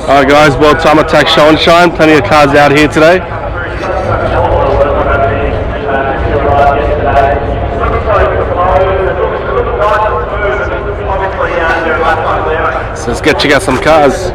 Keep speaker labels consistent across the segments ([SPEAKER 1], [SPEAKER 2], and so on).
[SPEAKER 1] Alright guys, well, time to take show and shine. Plenty of cars out here today. So let's get check out some cars.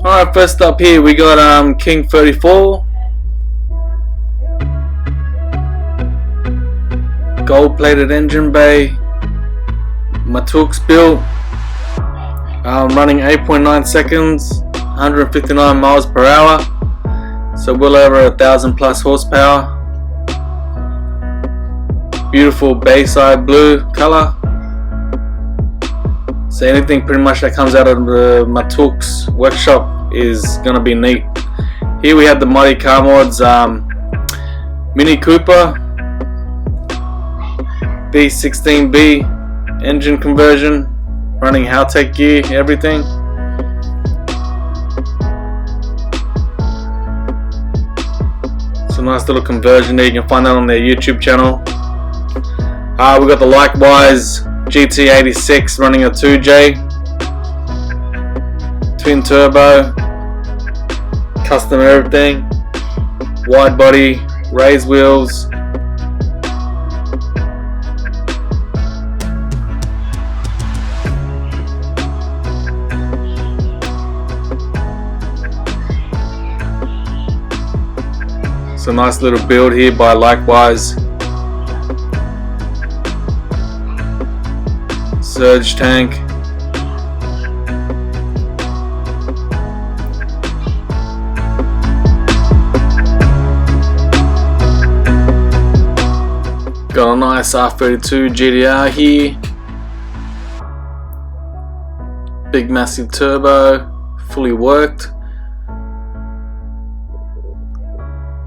[SPEAKER 1] Alright, first up here we got King 34. Gold plated engine bay. Matook's built. Running 8.9 seconds, 159 miles per hour. So well over 1,000 plus horsepower. Beautiful bayside blue color. So anything pretty much that comes out of the Matook's workshop is gonna be neat. Here we have the Mighty Car Mods Mini Cooper B16B engine conversion, running Haltech gear, everything. It's a nice little conversion there. You can find that on their YouTube channel. We got the Likewise GT86 running a 2J twin turbo, custom everything, wide body, raised wheels. It's a nice little build here by Likewise. Surge tank. Got a nice R32 GTR here. Big massive turbo, fully worked.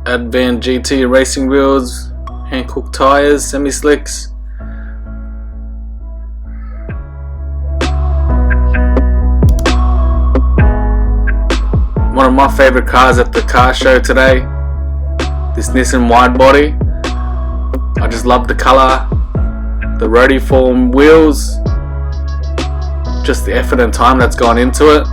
[SPEAKER 1] Advan GT racing wheels, hand-cooked tires, semi-slicks. One of my favorite cars at the car show today, this Nissan wide body. I just love the color, the roadie form wheels, just the effort and time that's gone into it.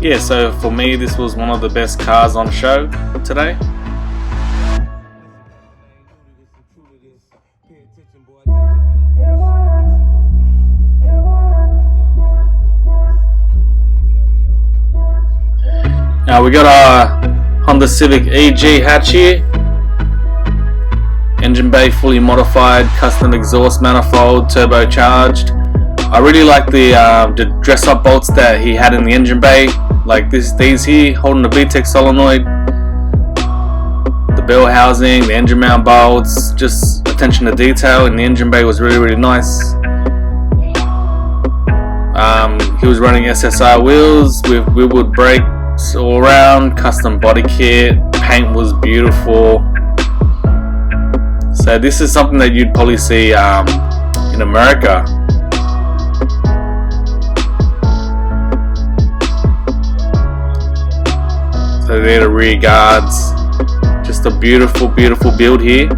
[SPEAKER 1] Yeah, so for me this was one of the best cars on show today. Now we got our Honda Civic EG hatch here. Engine bay fully modified, custom exhaust manifold, turbocharged. I really like the dress up bolts that he had in the engine bay, like these here, holding the VTEC solenoid, the bell housing, the engine mount bolts, just attention to detail in the engine bay was really nice. He was running SSR wheels with wheelwood brakes all around, custom body kit, paint was beautiful. So this is something that you'd probably see in America. They're the rear guards. Just a beautiful, beautiful build here.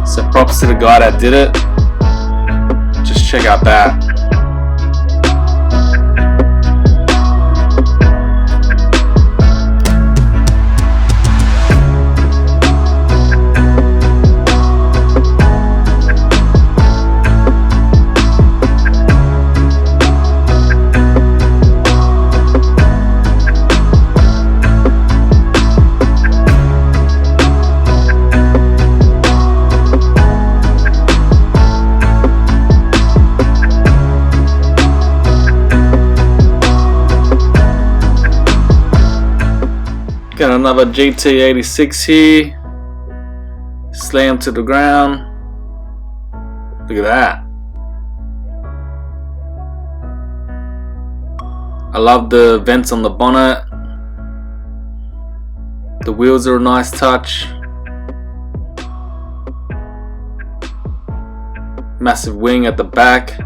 [SPEAKER 1] So props to the guy that did it. Just check out that. Got another GT86 here, slammed to the ground. Look at that. I love the vents on the bonnet. The wheels are a nice touch. Massive wing at the back.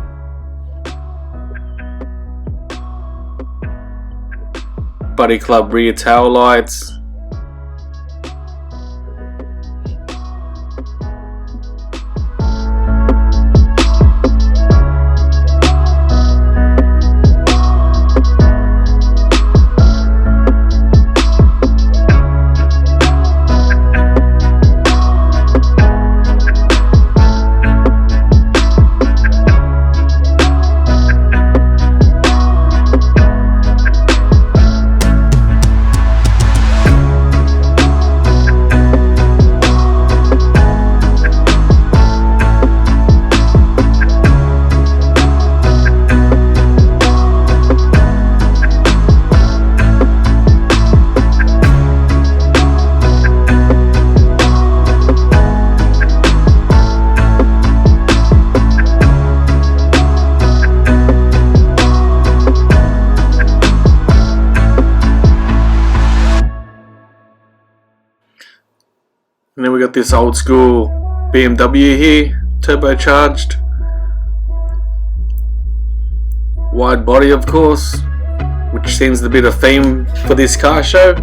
[SPEAKER 1] Buddy Club rear tail lights. And then we got this old school BMW here, turbocharged. Wide body, of course, which seems to be the theme for this car show.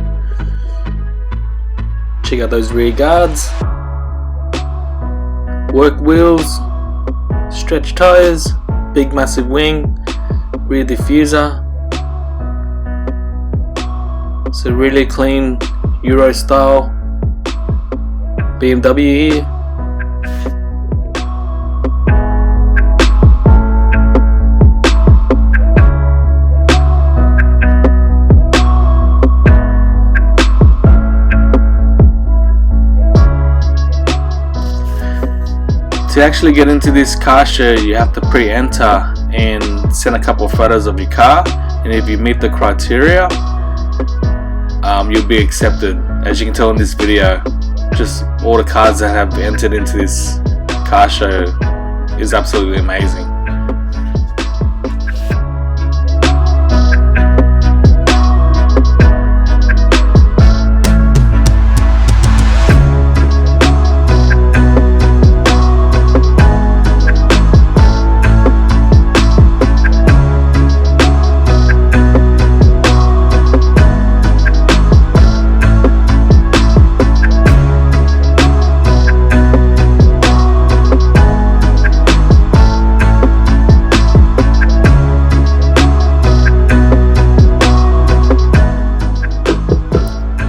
[SPEAKER 1] Check out those rear guards. Work wheels, stretch tires, big massive wing, rear diffuser. So really clean Euro style BMW here. To actually get into this car show, you have to pre-enter and send a couple of photos of your car, and if you meet the criteria, you'll be accepted. As you can tell in this video, just all the cars that have entered into this car show is absolutely amazing.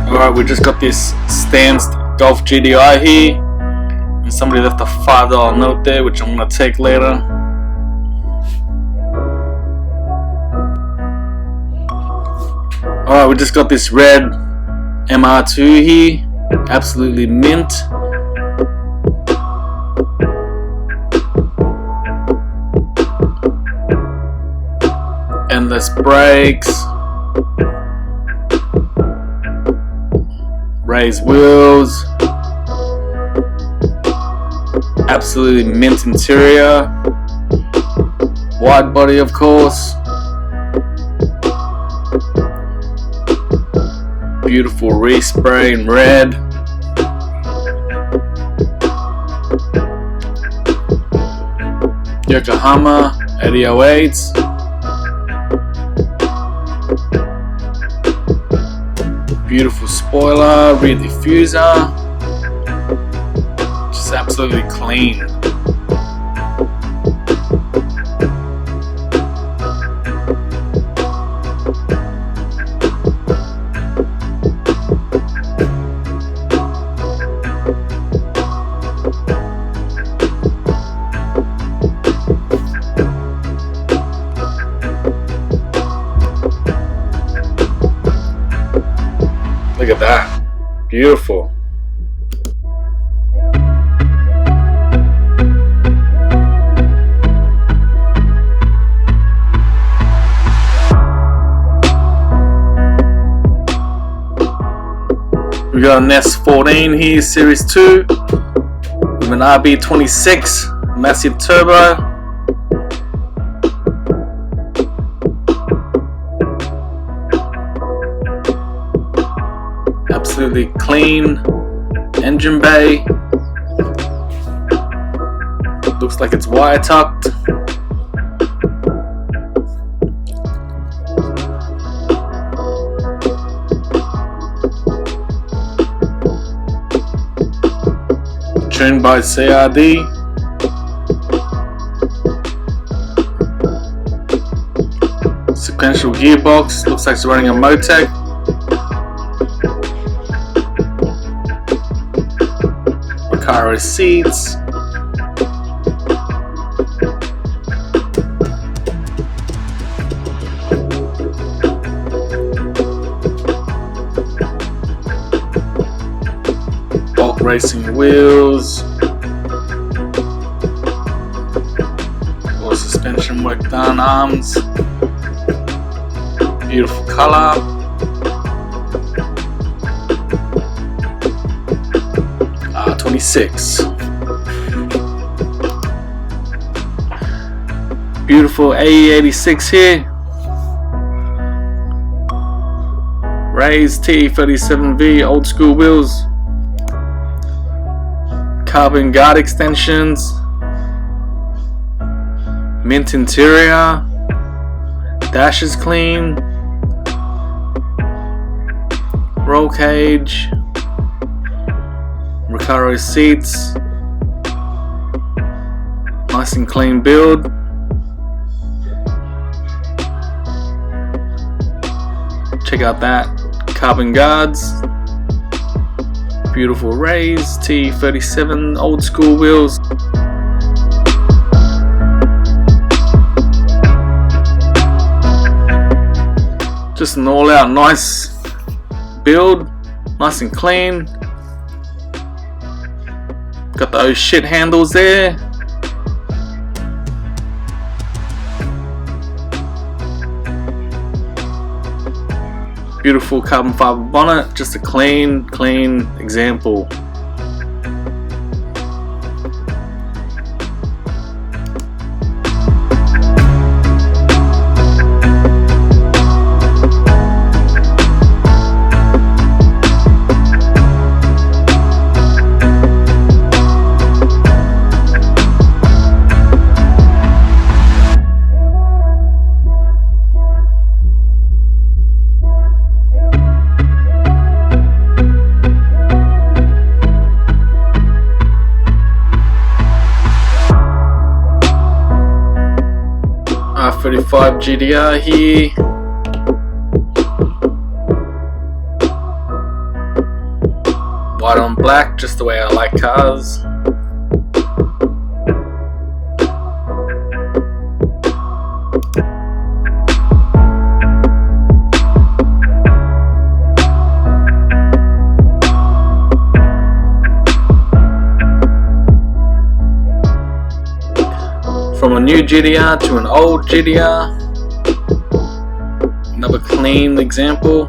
[SPEAKER 1] Alright, we just got this stanced Golf GDI here, and somebody left a $5 note there, which I'm going to take later. Alright, we just got this red MR2 here, absolutely mint. Endless brakes, raised wheels, absolutely mint interior, wide body of course, beautiful respray in red, Yokohama 8008s. Beautiful spoiler, rear diffuser, just absolutely clean. Look at that, beautiful. We got an S14 here, Series 2, with an RB26, massive turbo. Absolutely clean engine bay. Looks like it's wire tucked. Tuned by CRD. Sequential gearbox. Looks like it's running a Motec. Recaro seats. Bulk racing wheels. All suspension work done. Arms. Beautiful color. R26. Beautiful AE86 here. Raised T37V old school wheels. Carbon guard extensions. Mint interior. Dash is clean. Roll cage. Recaro seats. Nice and clean build. Check out that. Carbon guards. Beautiful raised T37 old school wheels. Just an all out nice build. Nice and clean. Got those shit handles there. Beautiful carbon fiber bonnet, just a clean example. R35 GDR here. White on black, just the way I like cars. From a new GDR to an old GDR. Another clean example.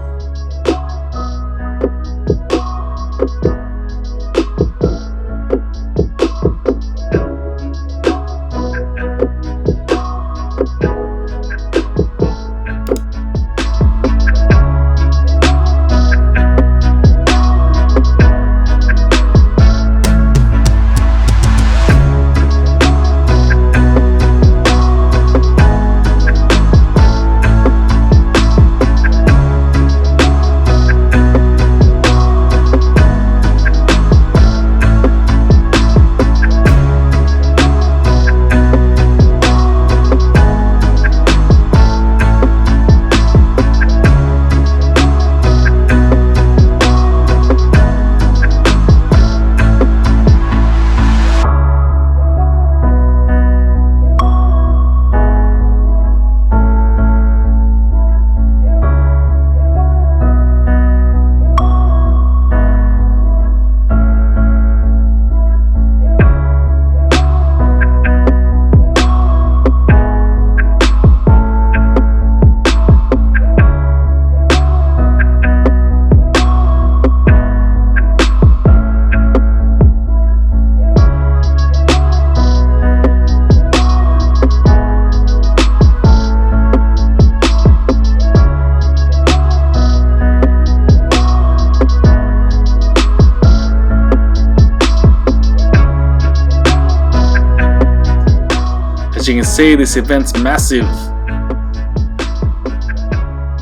[SPEAKER 1] As you can see, this event's massive.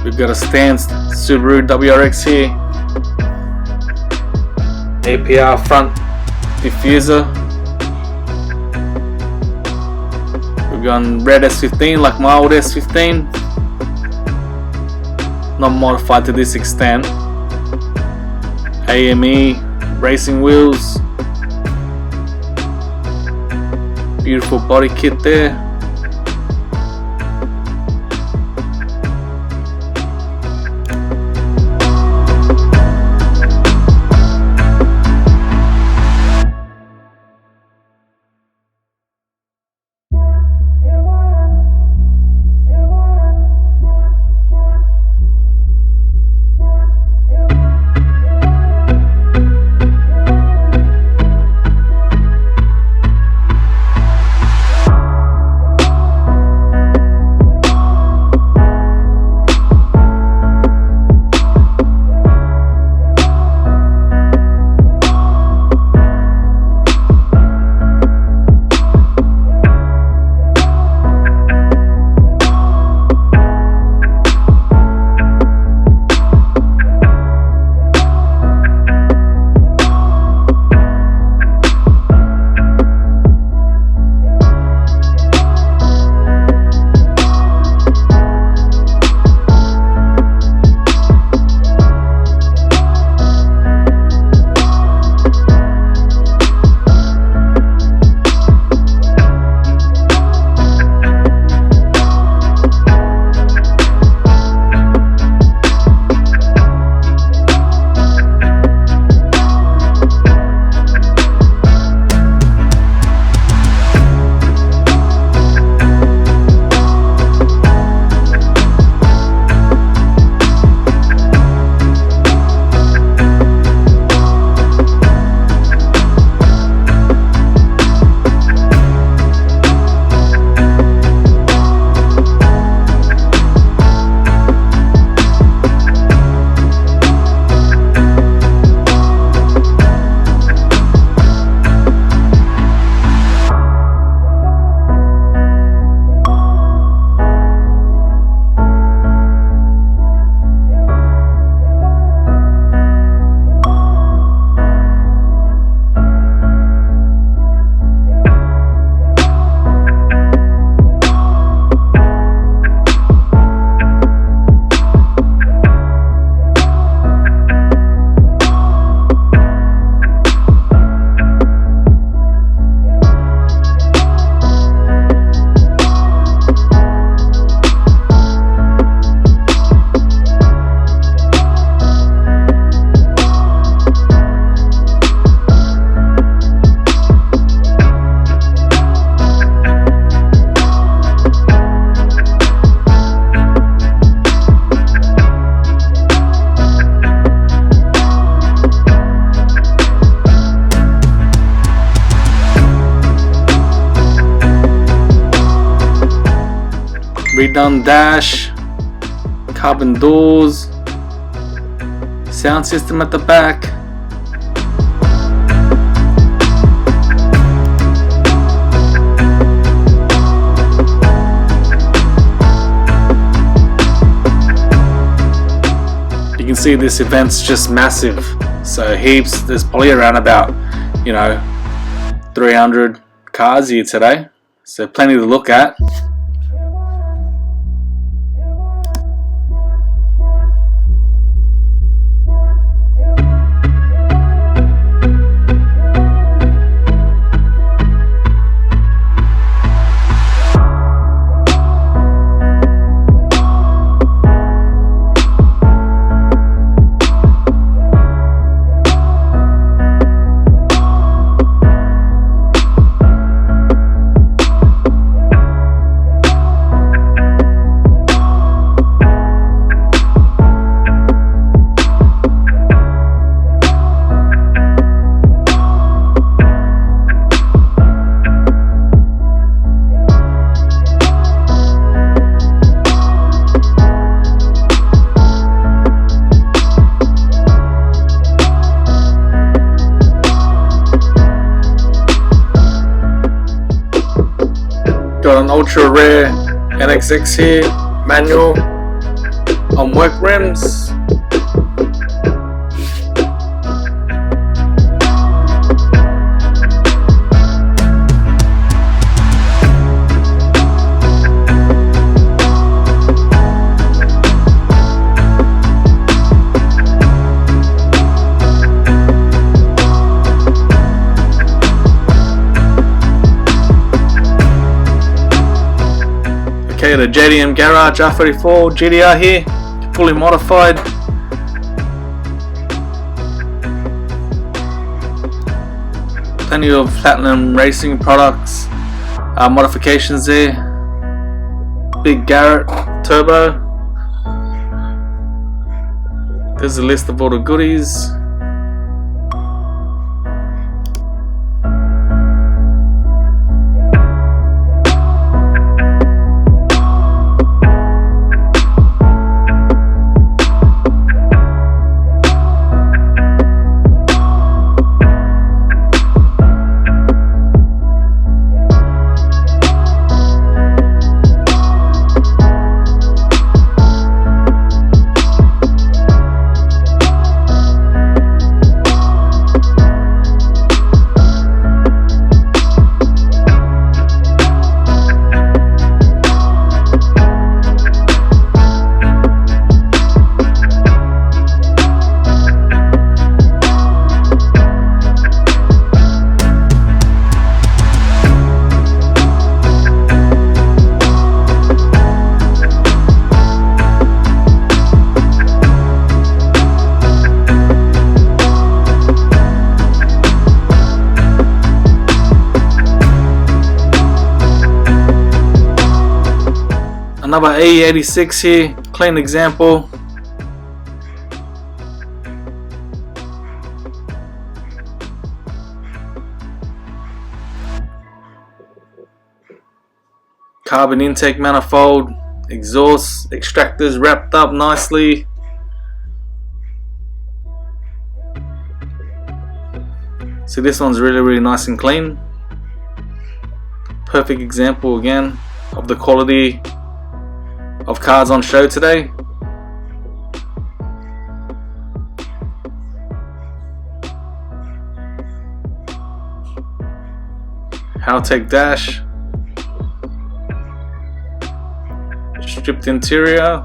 [SPEAKER 1] We've got a Stance Subaru WRX here, APR front diffuser. We've gone red S15 like my old S15, not modified to this extent. AME racing wheels, beautiful body kit there. Redone dash, carbon doors, sound system at the back. You can see this event's just massive, so heaps. There's probably around about 300 cars here today, so plenty to look at. Got an ultra rare NXX here, manual on work rims. Okay, the JDM Garage R34 GTR here, fully modified. Plenty of Platinum Racing products, modifications there. Big Garrett turbo. There's a list of all the goodies. Another AE86 here, clean example. Carbon intake manifold, exhaust extractors wrapped up nicely. So this one's really nice and clean. Perfect example again of the quality of cars on show today. Haltech dash, stripped interior.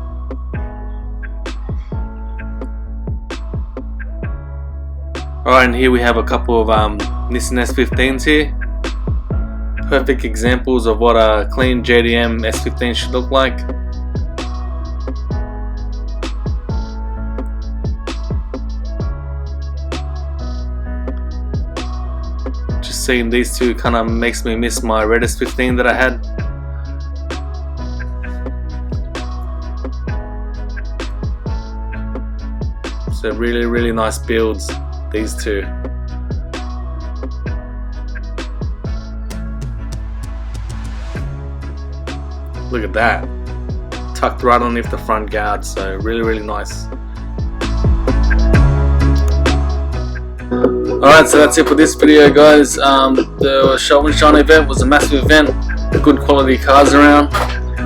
[SPEAKER 1] Alright, and here we have a couple of Nissan S15s here. Perfect examples of what a clean JDM S15 should look like. Just seeing these two kind of makes me miss my red S15 that I had. So really nice builds, these two. Look at that, tucked right underneath the front guard, so really nice. Alright, so that's it for this video, guys. The Show and Shine event was a massive event, good quality cars around,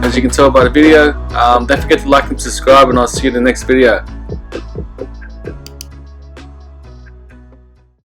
[SPEAKER 1] as you can tell by the video. Don't forget to like and subscribe, and I'll see you in the next video.